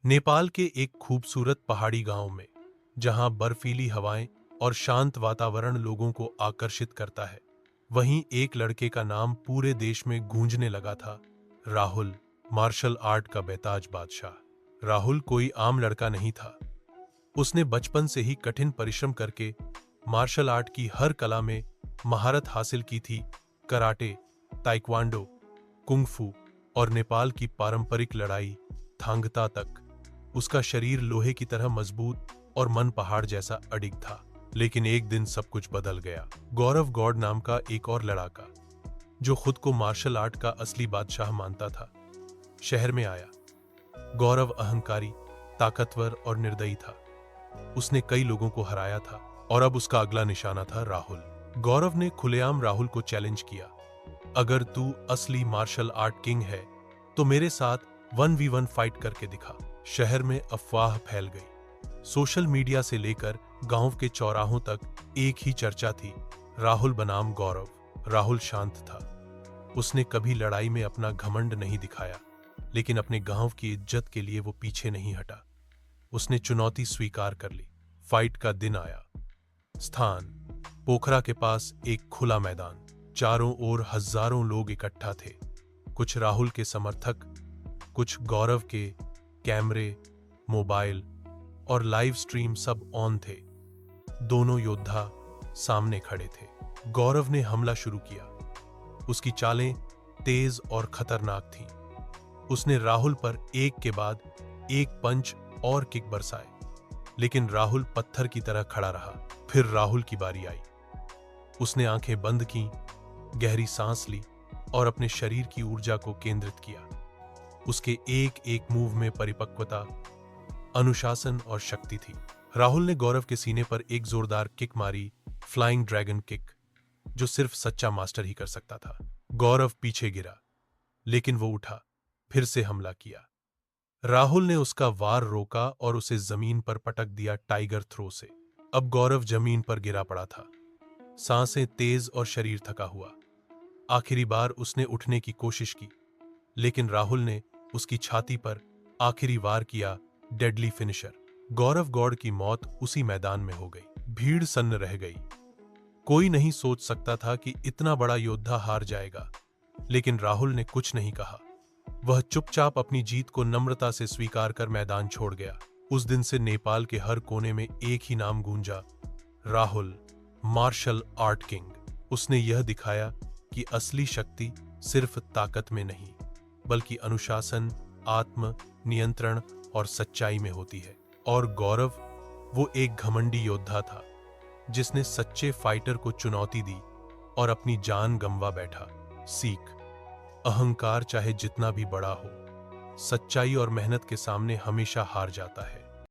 नेपाल के एक खूबसूरत पहाड़ी गांव में, जहां बर्फीली हवाएं और शांत वातावरण लोगों को आकर्षित करता है, वहीं एक लड़के का नाम पूरे देश में गूंजने लगा था। राहुल, मार्शल आर्ट का बेताज बादशाह। राहुल कोई आम लड़का नहीं था। उसने बचपन से ही कठिन परिश्रम करके मार्शल आर्ट की हर कला में महारत हासिल की थी। कराटे, ताइक्वांडो, कुंग-फू और नेपाल की पारंपरिक लड़ाई थांगता तक। उसका शरीर लोहे की तरह मजबूत और मन पहाड़ जैसा अडिग था। लेकिन एक दिन सब कुछ बदल गया। गौरव गौड़ नाम का एक और लड़का, जो खुद को मार्शल आर्ट का असली बादशाह मानता था, शहर में आया। गौरव अहंकारी, ताकतवर और निर्दयी था। उसने कई लोगों को हराया था और अब उसका अगला निशाना था राहुल। गौरव ने खुलेआम राहुल को चैलेंज किया, अगर तू असली मार्शल आर्ट किंग है तो मेरे साथ 1v1 फाइट करके दिखा। शहर में अफवाह फैल गई। सोशल मीडिया से लेकर गांव के चौराहों तक एक ही चर्चा थी, राहुल बनाम गौरव। राहुल शांत था। उसने कभी लड़ाई में अपना घमंड नहीं दिखाया, लेकिन अपने गांव की इज्जत के लिए वो पीछे नहीं हटा। उसने चुनौती स्वीकार कर ली। फाइट का दिन आया। स्थान, पोखरा के पास एक खुला मैदान। चारों ओर हजारों लोग इकट्ठा थे। कुछ राहुल के समर्थक, कुछ गौरव के। कैमरे, मोबाइल और लाइव स्ट्रीम सब ऑन थे। दोनों योद्धा सामने खड़े थे। गौरव ने हमला शुरू किया। उसकी चालें तेज और खतरनाक थीं। उसने राहुल पर एक के बाद एक पंच और किक बरसाए, लेकिन राहुल पत्थर की तरह खड़ा रहा। फिर राहुल की बारी आई। उसने आंखें बंद की, गहरी सांस ली और अपने शरीर की ऊर्जा को केंद्रित किया। उसके एक एक मूव में परिपक्वता, अनुशासन और शक्ति थी। राहुल ने गौरव के सीने पर एक जोरदार किक मारी, फ्लाइंग ड्रैगन किक, जो सिर्फ सच्चा मास्टर ही कर सकता था। गौरव पीछे गिरा, लेकिन वो उठा, फिर से हमला किया। राहुल ने उसका वार रोका और उसे जमीन पर पटक दिया टाइगर थ्रो से। अब गौरव जमीन पर गिरा पड़ा था, सांसें तेज और शरीर थका हुआ। आखिरी बार उसने उठने की कोशिश की, लेकिन राहुल ने उसकी छाती पर आखिरी वार किया, डेडली फिनिशर। गौरव गौड़ की मौत उसी मैदान में हो गई। भीड़ सन्न रह गई। कोई नहीं सोच सकता था कि इतना बड़ा योद्धा हार जाएगा, लेकिन राहुल ने कुछ नहीं कहा। वह चुपचाप अपनी जीत को नम्रता से स्वीकार कर मैदान छोड़ गया। उस दिन से नेपाल के हर कोने में एक ही नाम गूंजा, राहुल, मार्शल आर्ट किंग। उसने यह दिखाया कि असली शक्ति सिर्फ ताकत में नहीं, बल्कि अनुशासन, आत्म नियंत्रण और सच्चाई में होती है। और गौरव, वो एक घमंडी योद्धा था, जिसने सच्चे फाइटर को चुनौती दी और अपनी जान गंवा बैठा। सीख, अहंकार चाहे जितना भी बड़ा हो, सच्चाई और मेहनत के सामने हमेशा हार जाता है।